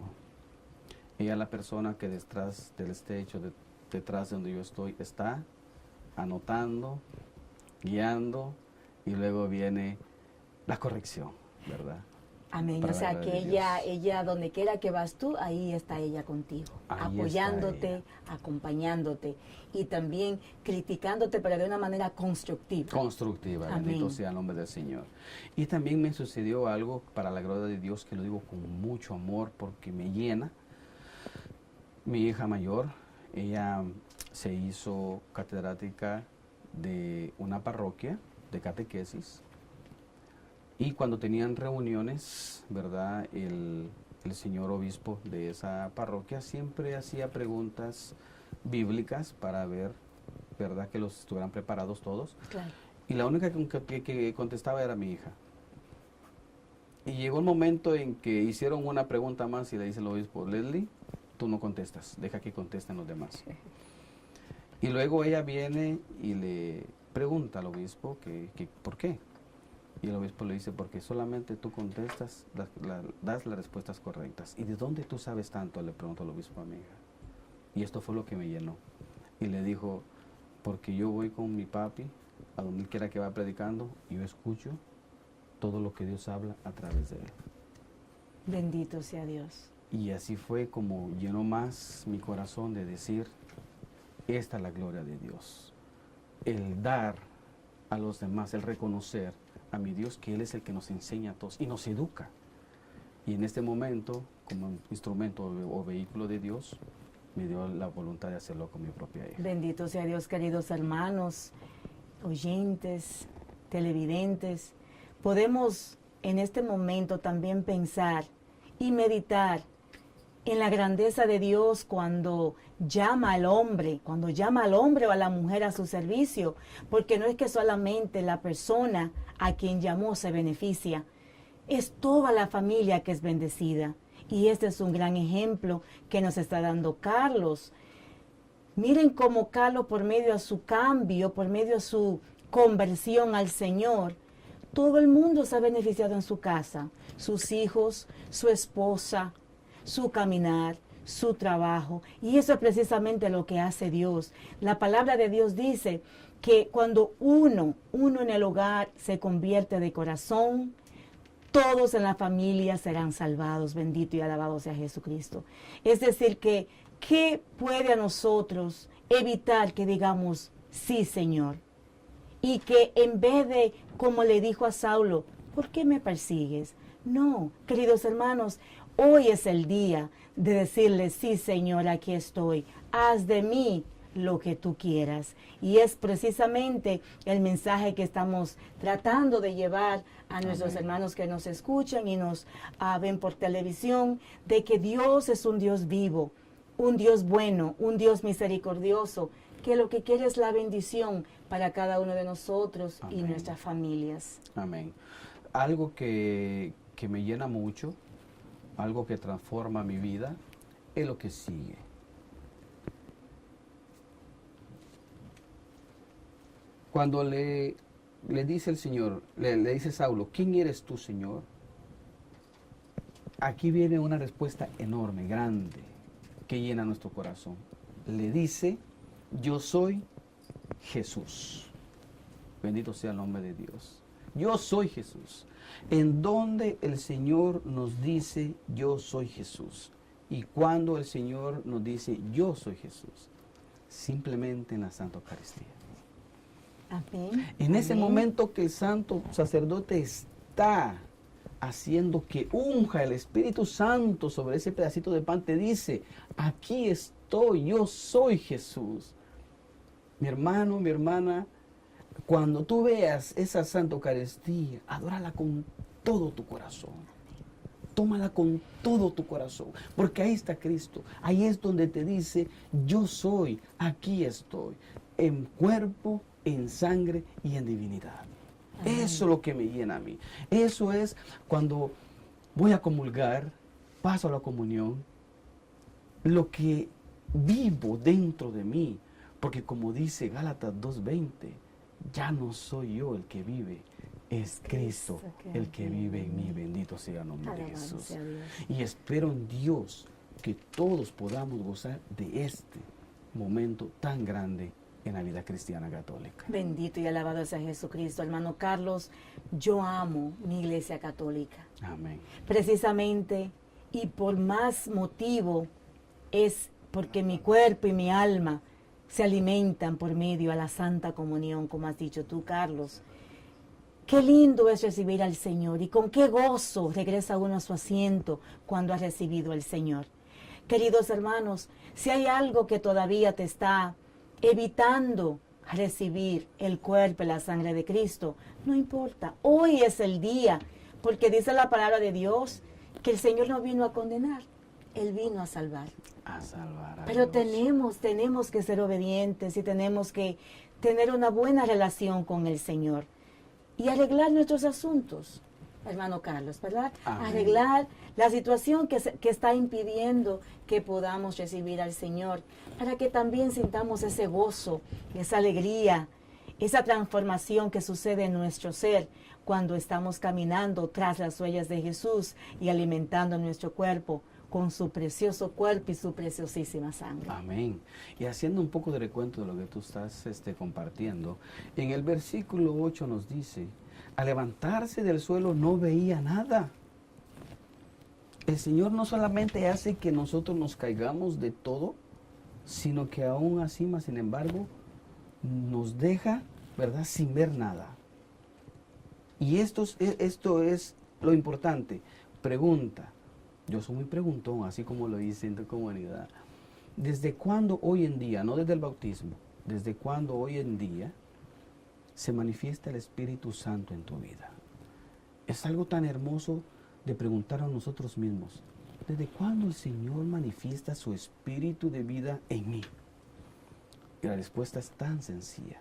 Ella es la persona que detrás del stage, detrás de donde yo estoy, está anotando, guiando, y luego viene la corrección, ¿verdad? Amén. Para O sea la que gloria de ella, donde quiera que vas tú, ahí está ella contigo, Ahí está apoyándote, ella. acompañándote y también criticándote, pero de una manera constructiva. Constructiva, Amén. bendito sea el nombre del Señor. Y también me sucedió algo para la gloria de Dios que lo digo con mucho amor porque me llena. Mi hija mayor, ella se hizo catedrática de una parroquia de catequesis y cuando tenían reuniones, ¿verdad? El señor obispo de esa parroquia siempre hacía preguntas bíblicas para ver, ¿verdad? Que los estuvieran preparados todos. Claro. Y la única que contestaba era mi hija. Y llegó el momento en que hicieron una pregunta más y le dice el obispo, Leslie, tú no contestas, deja que contesten los demás. Y luego ella viene y le pregunta al obispo que por qué. Y el obispo le dice, porque solamente tú contestas, das las respuestas correctas. ¿Y de dónde tú sabes tanto? Le preguntó el obispo a mi hija. Y esto fue lo que me llenó. Y le dijo, porque yo voy con mi papi, a donde quiera que va predicando, y yo escucho todo lo que Dios habla a través de él. Bendito sea Dios. Y así fue como llenó más mi corazón de decir, esta es la gloria de Dios. El dar a los demás, el reconocer a mi Dios que Él es el que nos enseña a todos y nos educa. Y en este momento, como instrumento o vehículo de Dios, me dio la voluntad de hacerlo con mi propia hija. Bendito sea Dios, queridos hermanos, oyentes, televidentes. Podemos en este momento también pensar y meditar en la grandeza de Dios cuando llama al hombre o a la mujer a su servicio, porque no es que solamente la persona a quien llamó se beneficia, es toda la familia que es bendecida. Y este es un gran ejemplo que nos está dando Carlos. Miren cómo Carlos, por medio de su cambio, por medio de su conversión al Señor, todo el mundo se ha beneficiado en su casa, sus hijos, su esposa, su caminar, su trabajo. Y eso es precisamente lo que hace Dios. La palabra de Dios dice que cuando uno en el hogar se convierte de corazón, todos en la familia serán salvados. Bendito y alabado sea Jesucristo. Es decir, que ¿qué puede a nosotros evitar que digamos, sí, Señor? Y que en vez de, como le dijo a Saulo, ¿por qué me persigues? No, queridos hermanos, hoy es el día de decirle, sí, Señor, aquí estoy. Haz de mí lo que tú quieras. Y es precisamente el mensaje que estamos tratando de llevar a nuestros hermanos que nos escuchan y nos ven por televisión, de que Dios es un Dios vivo, un Dios bueno, un Dios misericordioso, que lo que quiere es la bendición para cada uno de nosotros y nuestras familias. Amén. Algo que me llena mucho, algo que transforma mi vida, es lo que sigue. Cuando le dice el Señor, le dice Saulo, ¿quién eres tú, Señor? aquí viene una respuesta enorme, grande, que llena nuestro corazón. Le dice, yo soy Jesús. Bendito sea el nombre de Dios. Yo soy Jesús. En donde el Señor nos dice, yo soy Jesús. Y cuando el Señor nos dice, yo soy Jesús, simplemente en la Santa Eucaristía. Amén. En ese Amén. momento que el santo sacerdote está haciendo que unja el Espíritu Santo sobre ese pedacito de pan, te dice, aquí estoy, yo soy Jesús. Mi hermano, mi hermana, cuando tú veas esa Santa Eucaristía, adórala con todo tu corazón. Tómala con todo tu corazón, porque ahí está Cristo. Ahí es donde te dice, yo soy, aquí estoy, en cuerpo, en sangre y en divinidad. Amén. Eso es lo que me llena a mí. Eso es cuando voy a comulgar, paso a la comunión, lo que vivo dentro de mí. Porque como dice Gálatas 2:20, ya no soy yo el que vive, es Cristo el que vive en mí. Bendito sea el nombre de Alabado Jesús. sea Dios. Y espero en Dios que todos podamos gozar de este momento tan grande en la vida cristiana católica. Bendito y alabado sea Jesucristo. Hermano Carlos, yo amo mi iglesia católica. Amén. Precisamente, y por más motivo, es porque mi cuerpo y mi alma se alimentan por medio a la Santa Comunión, como has dicho tú, Carlos. Qué lindo es recibir al Señor y con qué gozo regresa uno a su asiento cuando ha recibido al Señor. Queridos hermanos, si hay algo que todavía te está evitando recibir el cuerpo y la sangre de Cristo, no importa. Hoy es el día, porque dice la palabra de Dios que el Señor no vino a condenar, Él vino a salvar. A salvar a Pero Dios. tenemos que ser obedientes y tenemos que tener una buena relación con el Señor y arreglar nuestros asuntos, hermano Carlos, ¿verdad? Amén. Arreglar la situación que está impidiendo que podamos recibir al Señor, para que también sintamos ese gozo, esa alegría, esa transformación que sucede en nuestro ser cuando estamos caminando tras las huellas de Jesús y alimentando nuestro cuerpo con su precioso cuerpo y su preciosísima sangre. Amén. Y haciendo un poco de recuento de lo que tú estás compartiendo, en el versículo 8 nos dice, al levantarse del suelo no veía nada. El Señor no solamente hace que nosotros nos caigamos de todo, sino que aún así, más sin embargo, nos deja, ¿verdad?, sin ver nada. Y esto es lo importante. Pregunta. Yo soy muy preguntón, así como lo dice en tu comunidad. ¿Desde cuándo hoy en día, no desde el bautismo, desde cuándo hoy en día se manifiesta el Espíritu Santo en tu vida? Es algo tan hermoso de preguntar a nosotros mismos, ¿desde cuándo el Señor manifiesta su Espíritu de vida en mí? Y la respuesta es tan sencilla.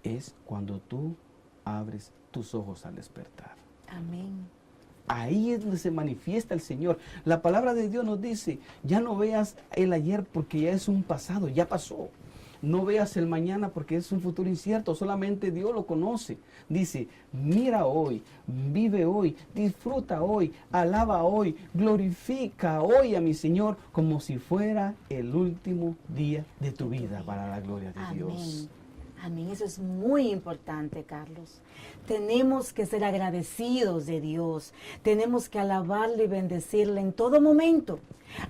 Es cuando tú abres tus ojos al despertar. Amén. Ahí es donde se manifiesta el Señor. La palabra de Dios nos dice, ya no veas el ayer porque ya es un pasado, ya pasó. No veas el mañana porque es un futuro incierto, solamente Dios lo conoce. Dice, mira hoy, vive hoy, disfruta hoy, alaba hoy, glorifica hoy a mi Señor como si fuera el último día de tu vida para la gloria de Dios. Amén, eso es muy importante, Carlos. Tenemos que ser agradecidos de Dios, tenemos que alabarle y bendecirle en todo momento.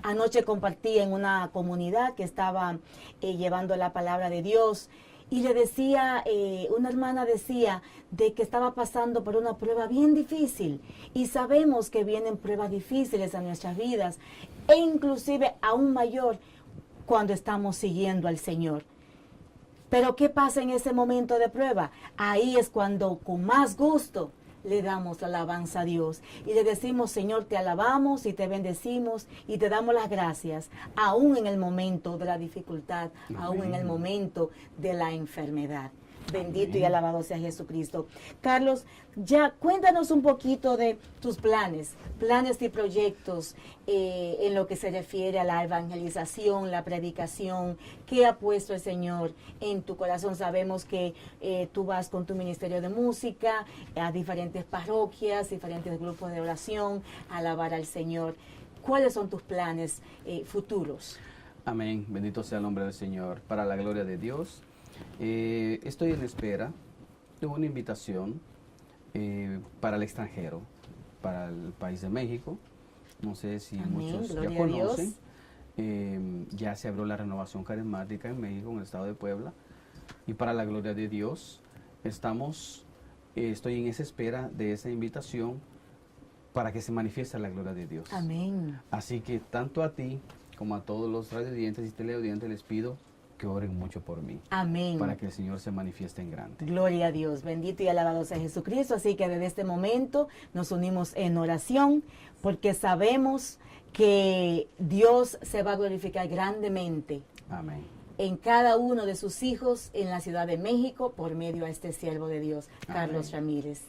Anoche compartí en una comunidad que estaba llevando la palabra de Dios y le decía, una hermana decía de que estaba pasando por una prueba bien difícil y sabemos que vienen pruebas difíciles a nuestras vidas e inclusive aún mayor cuando estamos siguiendo al Señor. Pero ¿qué pasa en ese momento de prueba? Ahí es cuando con más gusto le damos la alabanza a Dios y le decimos, Señor, te alabamos y te bendecimos y te damos las gracias, aún en el momento de la dificultad, aún en el momento de la enfermedad. Bendito Amén. y alabado sea Jesucristo. Carlos, ya cuéntanos un poquito de tus planes y proyectos en lo que se refiere a la evangelización, la predicación. ¿Qué ha puesto el Señor en tu corazón? Sabemos que tú vas con tu ministerio de música a diferentes parroquias, diferentes grupos de oración, a alabar al Señor. ¿Cuáles son tus planes futuros? Amén. Bendito sea el nombre del Señor. Para la gloria de Dios. Estoy en espera de una invitación para el extranjero, para el país de México. No sé si Amén, muchos gloria ya a Dios. conocen. Ya se abrió la renovación carismática en México, en el estado de Puebla. Y para la gloria de Dios, estoy en esa espera de esa invitación para que se manifieste la gloria de Dios. Amén. Así que tanto a ti como a todos los radioaudientes y teleaudientes les pido que oren mucho por mí, Amén. para que el Señor se manifieste en grande. Gloria a Dios, bendito y alabado sea Jesucristo. Así que desde este momento nos unimos en oración porque sabemos que Dios se va a glorificar grandemente Amén. en cada uno de sus hijos en la Ciudad de México por medio a este siervo de Dios, Carlos Amén. Ramírez.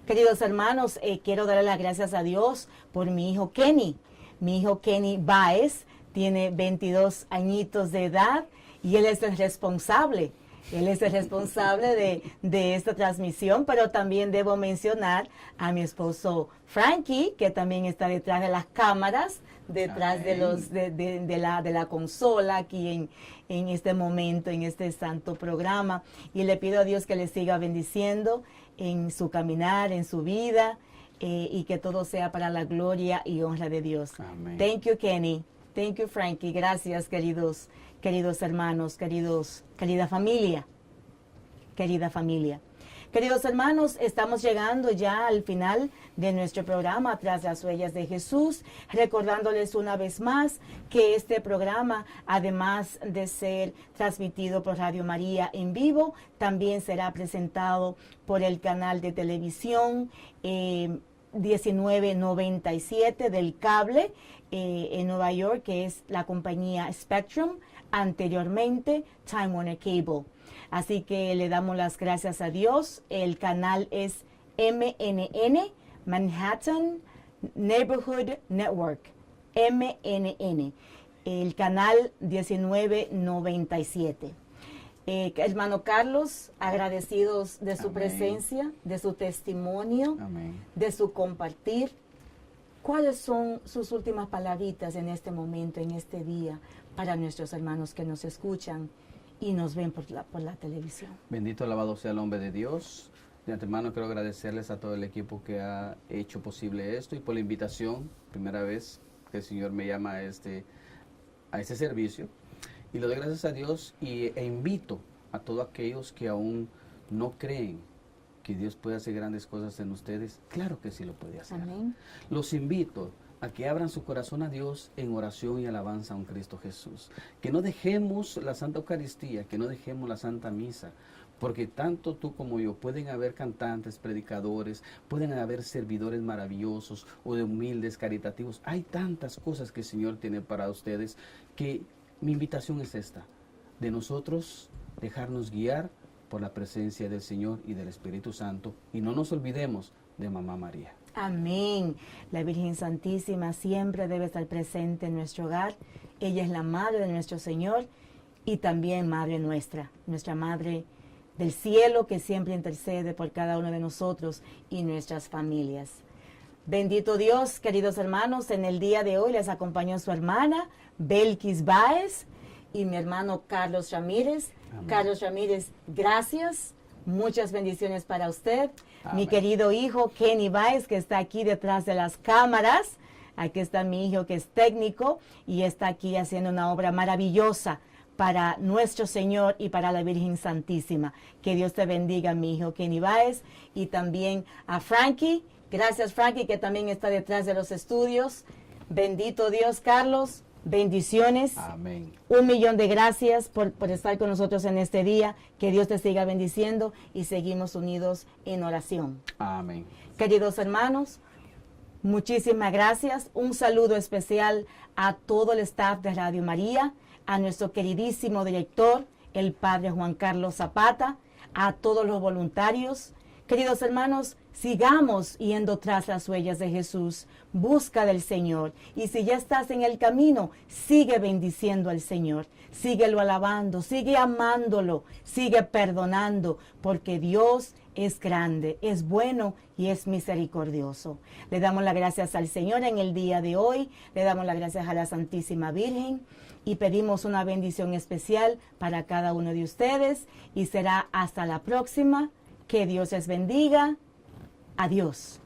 Queridos hermanos, quiero darle las gracias a Dios por mi hijo Kenny. Mi hijo Kenny Baez tiene 22 añitos de edad y él es el responsable. Él es el responsable de esta transmisión, pero también debo mencionar a mi esposo Frankie, que también está detrás de las cámaras, detrás de los de la consola aquí en este momento, en este santo programa. Y le pido a Dios que le siga bendiciendo en su caminar, en su vida, y que todo sea para la gloria y honra de Dios. Amén. Thank you, Kenny. Thank you, Frankie. Gracias, queridos hermanos, querida familia. Querida familia. Queridos hermanos, estamos llegando ya al final de nuestro programa Tras las Huellas de Jesús, recordándoles una vez más que este programa, además de ser transmitido por Radio María en vivo, también será presentado por el canal de televisión 1997 del cable en Nueva York, que es la compañía Spectrum, anteriormente Time Warner Cable. Así que le damos las gracias a Dios. El canal es MNN, Manhattan Neighborhood Network, MNN, el canal 1997. Hermano Carlos, agradecidos de su Amén. presencia, de su testimonio, Amén. de su compartir. ¿Cuáles son sus últimas palabritas en este momento, en este día, para nuestros hermanos que nos escuchan y nos ven por la televisión? Bendito, alabado sea el nombre de Dios. De antemano quiero agradecerles a todo el equipo que ha hecho posible esto y por la invitación, primera vez que el Señor me llama a este servicio. Y le doy gracias a Dios e invito a todos aquellos que aún no creen que Dios puede hacer grandes cosas en ustedes. Claro que sí lo puede hacer. Amén. Los invito a que abran su corazón a Dios en oración y alabanza a un Cristo Jesús. Que no dejemos la Santa Eucaristía, que no dejemos la Santa Misa, porque tanto tú como yo pueden haber cantantes, predicadores, pueden haber servidores maravillosos o de humildes, caritativos. Hay tantas cosas que el Señor tiene para ustedes que mi invitación es esta, de nosotros dejarnos guiar por la presencia del Señor y del Espíritu Santo y no nos olvidemos de Mamá María. Amén. La Virgen Santísima siempre debe estar presente en nuestro hogar. Ella es la Madre de nuestro Señor y también Madre nuestra, nuestra Madre del cielo que siempre intercede por cada uno de nosotros y nuestras familias. Bendito Dios, queridos hermanos, en el día de hoy les acompañó su hermana Belkis Baez y mi hermano Carlos Ramírez. Amén. Carlos Ramírez, gracias. Muchas bendiciones para usted. Amén. Mi querido hijo Kenny Baez, que está aquí detrás de las cámaras. Aquí está mi hijo que es técnico y está aquí haciendo una obra maravillosa para nuestro Señor y para la Virgen Santísima. Que Dios te bendiga, mi hijo Kenny Baez. Y también a Frankie. Gracias, Frankie, que también está detrás de los estudios. Bendito Dios, Carlos. Bendiciones. Amén. 1,000,000 de gracias por estar con nosotros en este día. Que Dios te siga bendiciendo y seguimos unidos en oración. Amén. Queridos hermanos, muchísimas gracias. Un saludo especial a todo el staff de Radio María, a nuestro queridísimo director, el Padre Juan Carlos Zapata, a todos los voluntarios. Queridos hermanos, sigamos yendo tras las huellas de Jesús. Busca del Señor. Y si ya estás en el camino, sigue bendiciendo al Señor. Síguelo alabando, sigue amándolo, sigue perdonando, porque Dios es grande, es bueno y es misericordioso. Le damos las gracias al Señor en el día de hoy. Le damos las gracias a la Santísima Virgen y pedimos una bendición especial para cada uno de ustedes. Y será hasta la próxima. Que Dios les bendiga. Adiós.